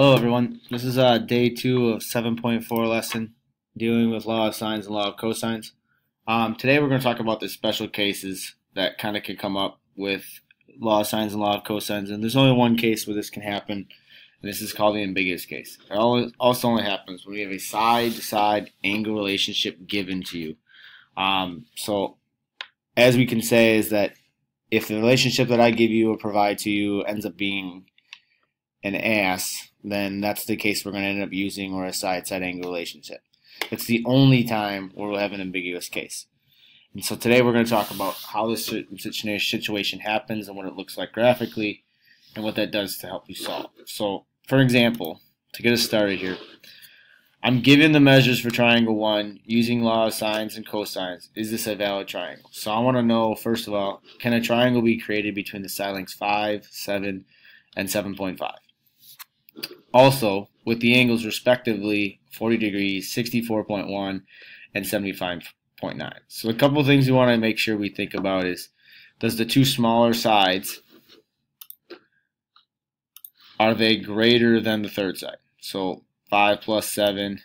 Hello everyone, this is day 2 of 7.4 lesson dealing with law of sines and law of cosines. Today we're going to talk about the special cases that kind of can come up with law of sines and law of cosines, and there's only one case where this can happen, and this is called the ambiguous case. It also only happens when you have a side-to-side angle relationship given to you. So as we can say is that if the relationship that I give you or provide to you ends up being an ass, then that's the case we're going to end up using, or a side-side angle relationship. It's the only time where we'll have an ambiguous case. And so today we're going to talk about how this situation happens and what it looks like graphically and what that does to help you solve. So for example, to get us started here, I'm given the measures for triangle 1 using law of sines and cosines. Is this a valid triangle? So I want to know, first of all, can a triangle be created between the side lengths 5, 7, and 7.5? Also, with the angles respectively 40 degrees, 64.1, and 75.9. So a couple of things we want to make sure we think about is, does the two smaller sides, are they greater than the third side? So 5 plus 7,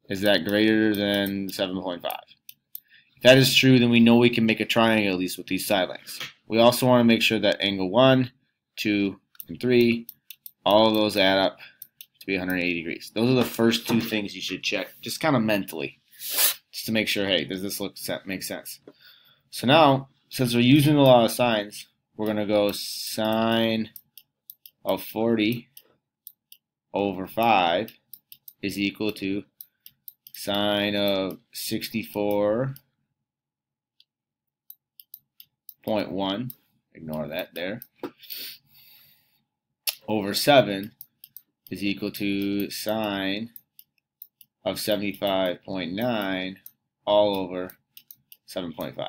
is that greater than 7.5? If that is true, then we know we can make a triangle at least with these side lengths. We also want to make sure that angle 1, 2, and 3, all of those add up to be 180 degrees. Those are the first two things you should check, just kind of mentally, just to make sure, hey, does this make sense? So now, since we're using the law of sines, we're going to go sine of 40 over 5 is equal to sine of 64.1, ignore that there, over 7 is equal to sine of 75.9 all over 7.5.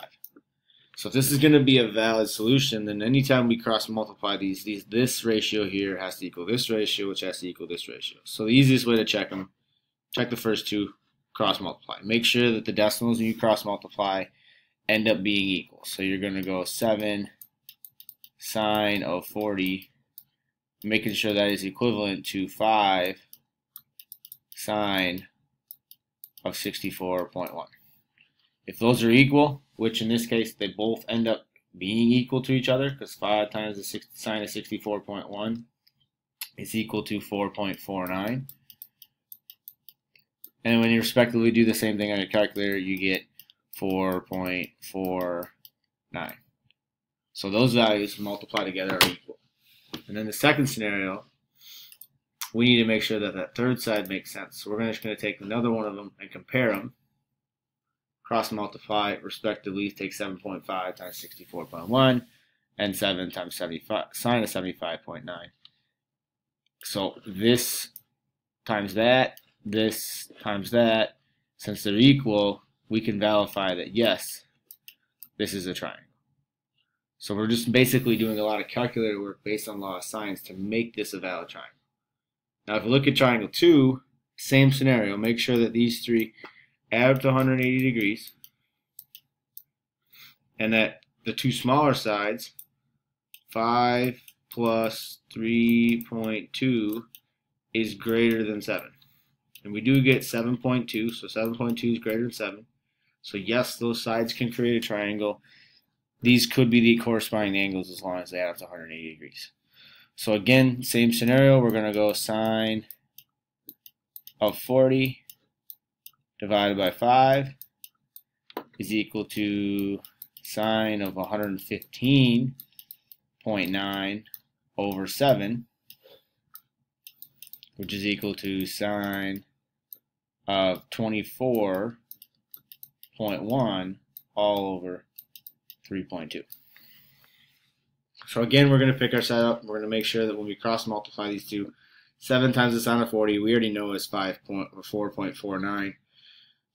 So if this is going to be a valid solution, then anytime we cross multiply this ratio here has to equal this ratio, which has to equal this ratio. So the easiest way to check them, check the first two, cross multiply. Make sure that the decimals when you cross multiply end up being equal. So you're going to go 7 sine of 40, making sure that is equivalent to 5 sine of 64.1. If those are equal, which in this case they both end up being equal to each other, because 5 times the sine of 64.1 is equal to 4.49. And when you respectively do the same thing on your calculator, you get 4.49. So those values multiplied together are equal. And then the second scenario, we need to make sure that that third side makes sense. So we're just going to take another one of them and compare them. Cross multiply respectively, take 7.5 times 64.1 and 7 times 75, sine of 75.9. So this times that, this times that. Since they're equal, we can verify that yes, this is a triangle. So we're just basically doing a lot of calculator work based on law of sines to make this a valid triangle. Now if you look at triangle 2, same scenario. Make sure that these three add up to 180 degrees and that the two smaller sides, 5 plus 3.2, is greater than 7. And we do get 7.2, so 7.2 is greater than 7. So yes, those sides can create a triangle. These could be the corresponding angles as long as they add up to 180 degrees. So again, same scenario, we're going to go sine of 40 divided by 5 is equal to sine of 115.9 over 7, which is equal to sine of 24.1 all over 3.2. So again, we're going to pick our side up. We're going to make sure that when we cross multiply these two, 7 times the sine of 40, we already know is 4.49.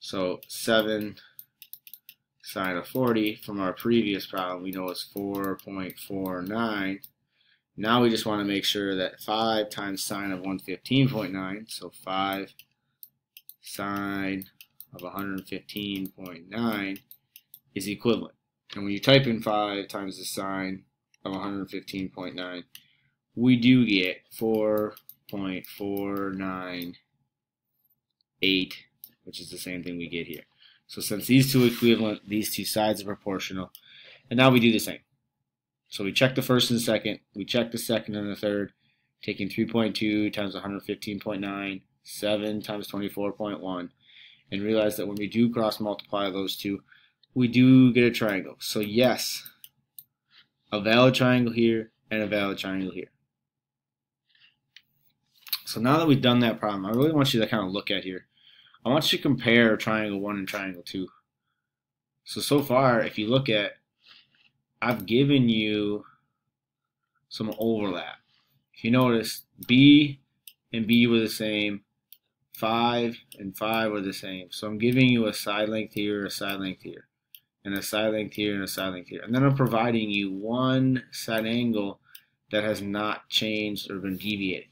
So 7 sine of 40 from our previous problem, we know is 4.49. Now we just want to make sure that 5 times sine of 115.9, so 5 sine of 115.9 is equivalent. And when you type in 5 times the sine of 115.9, we do get 4.498, which is the same thing we get here. So since these two equivalent, these two sides are proportional. And now we do the same. So we check the first and the second, we check the second and the third, taking 3.2 times 115.9, 7 times 24.1, and realize that when we do cross multiply those two, we do get a triangle. So yes, a valid triangle here and a valid triangle here. So now that we've done that problem, I really want you to kind of look at here. I want you to compare triangle 1 and triangle 2. So far, if you look at, I've given you some overlap. If you notice, B and B were the same, 5 and 5 were the same. So I'm giving you a side length here, a side length here, and a side length here, and a side length here. And then I'm providing you one side angle that has not changed or been deviated.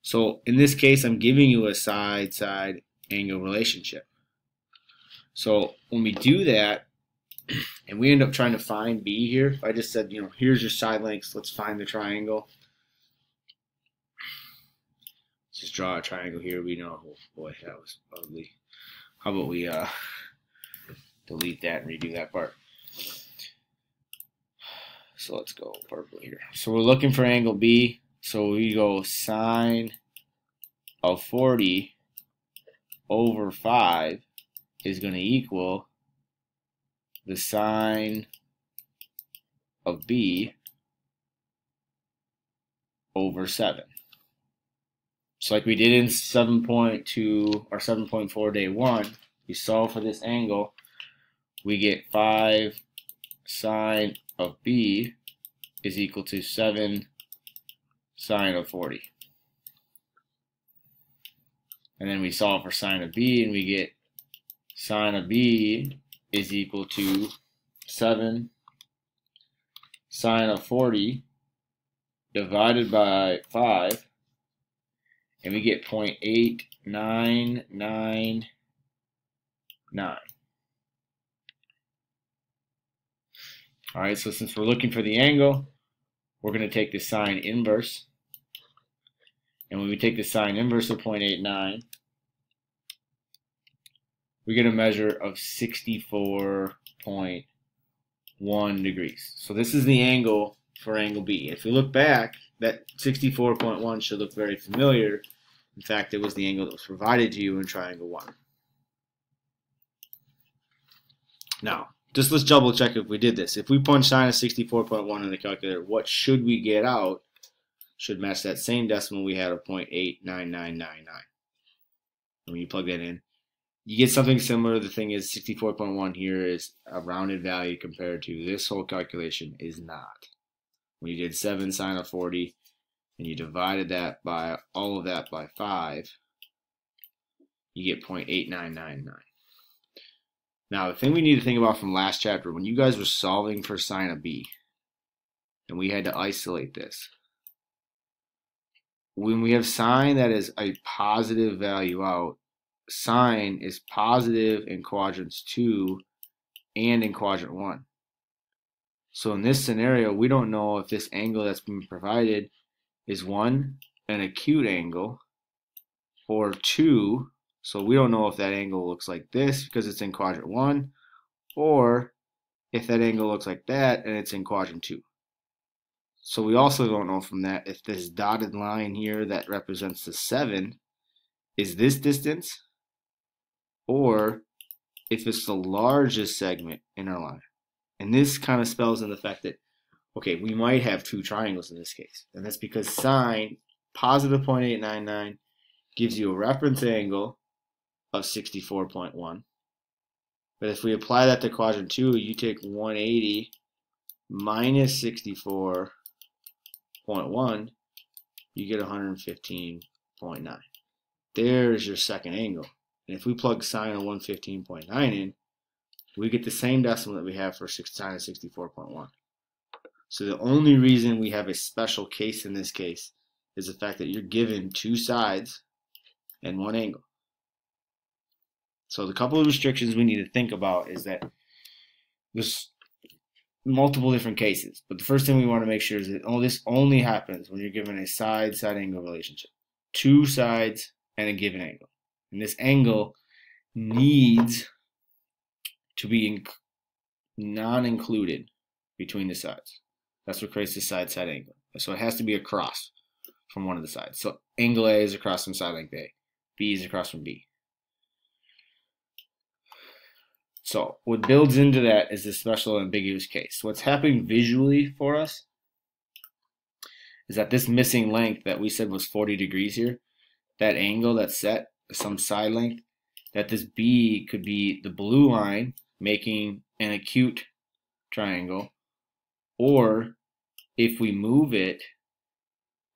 So in this case, I'm giving you a side-side angle relationship. So when we do that, and we end up trying to find B here, if I just said, here's your side lengths, let's find the triangle. Let's just draw a triangle here. We know, oh boy, that was ugly. How about we delete that and redo that part. So let's go purple here. So we're looking for angle B. So we go sine of 40 over 5 is going to equal the sine of B over 7. So like we did in 7.2 or 7.4 day 1, we solve for this angle, we get 5 sine of B is equal to 7 sine of 40. And then we solve for sine of B and we get sine of B is equal to 7 sine of 40 divided by 5, and we get 0.8999. Alright, so since we're looking for the angle, we're going to take the sine inverse. And when we take the sine inverse of 0.89, we get a measure of 64.1 degrees. So this is the angle for angle B. If we look back, that 64.1 should look very familiar. In fact, it was the angle that was provided to you in triangle 1. Now, just let's double check if we did this. If we punch sine of 64.1 in the calculator, what should we get out? Should match that same decimal we had of 0.89999. When you plug that in, you get something similar. The thing is, 64.1 here is a rounded value compared to this whole calculation is not. When you did 7 sine of 40 and you divided that by all of that by 5, you get 0.8999. Now, the thing we need to think about from last chapter, when you guys were solving for sine of B, and we had to isolate this, when we have sine that is a positive value out, sine is positive in quadrants 2 and in quadrant 1. So in this scenario, we don't know if this angle that's been provided is 1, an acute angle, or 2, so we don't know if that angle looks like this because it's in quadrant 1, or if that angle looks like that and it's in quadrant 2. So we also don't know from that if this dotted line here that represents the 7 is this distance, or if it's the largest segment in our line. And this kind of spells in the fact that, okay, we might have two triangles in this case. And that's because sine, positive 0.899, gives you a reference angle of 64.1. But if we apply that to quadrant 2, you take 180 minus 64.1, you get 115.9. There's your second angle. And if we plug sine of 115.9 in, we get the same decimal that we have for sine of 64.1. So the only reason we have a special case in this case is the fact that you're given two sides and one angle. So the couple of restrictions we need to think about is that this multiple different cases. But the first thing we want to make sure is that this only happens when you're given a side-side angle relationship. Two sides and a given angle. And this angle needs to be non-included between the sides. That's what creates the side-side angle. So it has to be across from one of the sides. So angle A is across from side length A. B is across from B. So what builds into that is this special ambiguous case. What's happening visually for us is that this missing length that we said was 40 degrees here, that angle that's set, some side length, that this B could be the blue line making an acute triangle, or if we move it,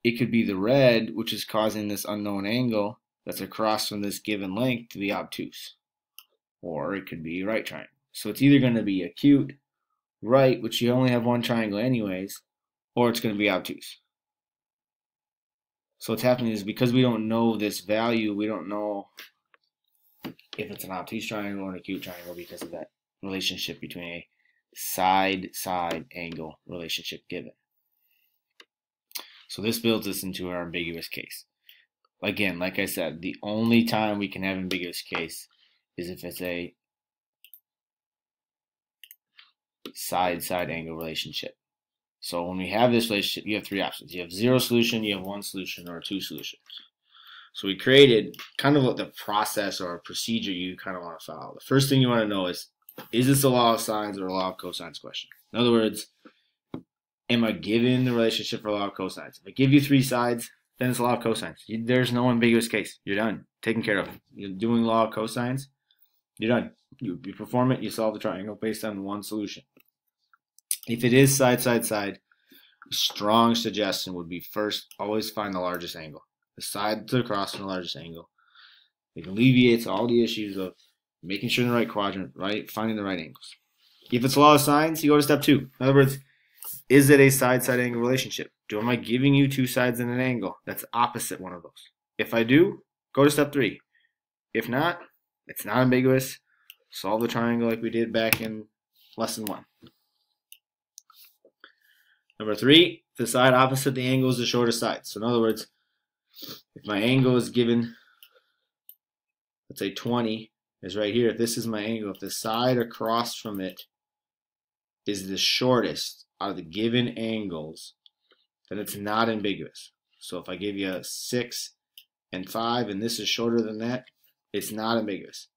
it could be the red, which is causing this unknown angle that's across from this given length to be obtuse. Or it could be right triangle. So it's either going to be acute, right, which you only have one triangle anyways, or it's going to be obtuse. So what's happening is because we don't know this value, we don't know if it's an obtuse triangle or an acute triangle because of that relationship between a side-side angle relationship given. So this builds us into our ambiguous case. Again, like I said, the only time we can have ambiguous case is if it's a side-side angle relationship. So when we have this relationship, you have three options. You have zero solution, you have one solution, or two solutions. So we created kind of what the process or procedure you kind of want to follow. The first thing you want to know is this a law of sines or a law of cosines question? In other words, am I given the relationship for a law of cosines? If I give you three sides, then it's a law of cosines. There's no ambiguous case. You're done. Taken care of. You're doing law of cosines. You're done. You perform it, you solve the triangle based on one solution. If it is side, side, side, a strong suggestion would be first, always find the largest angle. The side to across from the largest angle. It alleviates all the issues of making sure in the right quadrant, right? Finding the right angles. If it's a law of sines, you go to step two. In other words, is it a side-side angle relationship? Am I giving you two sides and an angle that's opposite one of those? If I do, go to step three. If not, it's not ambiguous. Solve the triangle like we did back in lesson 1. Number 3, the side opposite the angle is the shortest side. So in other words, if my angle is given, let's say 20 is right here. If this is my angle, if the side across from it is the shortest out of the given angles, then it's not ambiguous. So if I give you a 6 and 5 and this is shorter than that, it's not ambiguous.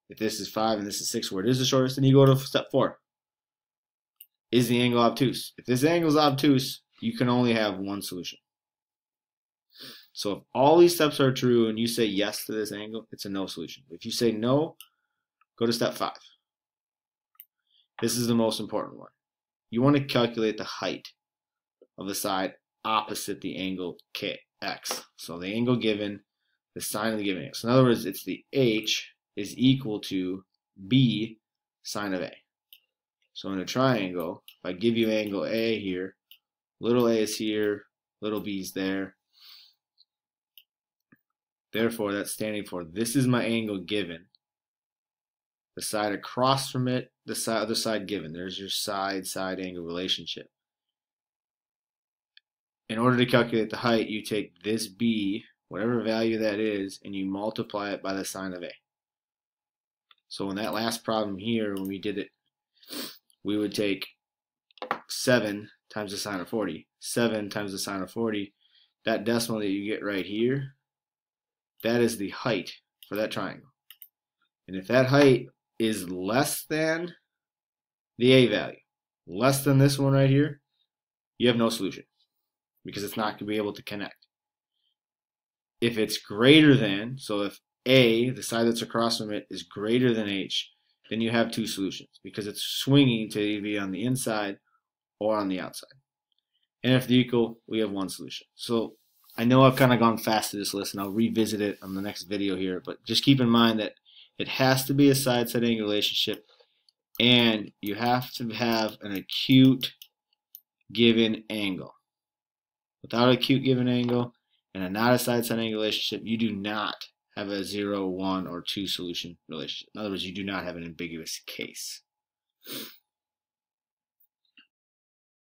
If this is 5 and this is 6 where it is the shortest, then you go to step 4. Is the angle obtuse? If this angle is obtuse, you can only have one solution. So if all these steps are true and you say yes to this angle, it's a no solution. If you say no, go to step 5. This is the most important one. You want to calculate the height of the side opposite the angle KX. So the angle given, the sine of the given angle. So in other words, it's the H is equal to B sine of A. So in a triangle, if I give you angle A here, little a is here, little b is there. Therefore, that's standing for this is my angle given. The side across from it, the other side given. There's your side-side angle relationship. In order to calculate the height, you take this b, whatever value that is, and you multiply it by the sine of A. So in that last problem here, when we did it, we would take 7 times the sine of 40. 7 times the sine of 40. That decimal that you get right here, that is the height for that triangle. And if that height is less than the A value, less than this one right here, you have no solution because it's not going to be able to connect. If it's greater than, so if A, the side that's across from it, is greater than H, then you have two solutions because it's swinging to either be on the inside or on the outside. And if they're equal, we have one solution. So I know I've kind of gone fast through this list, and I'll revisit it on the next video here, but just keep in mind that it has to be a side-side angle relationship, and you have to have an acute given angle. Without an acute given angle and a not a side-side angle relationship, you do not have a 0, 1, or 2 solution relationship. In other words, you do not have an ambiguous case.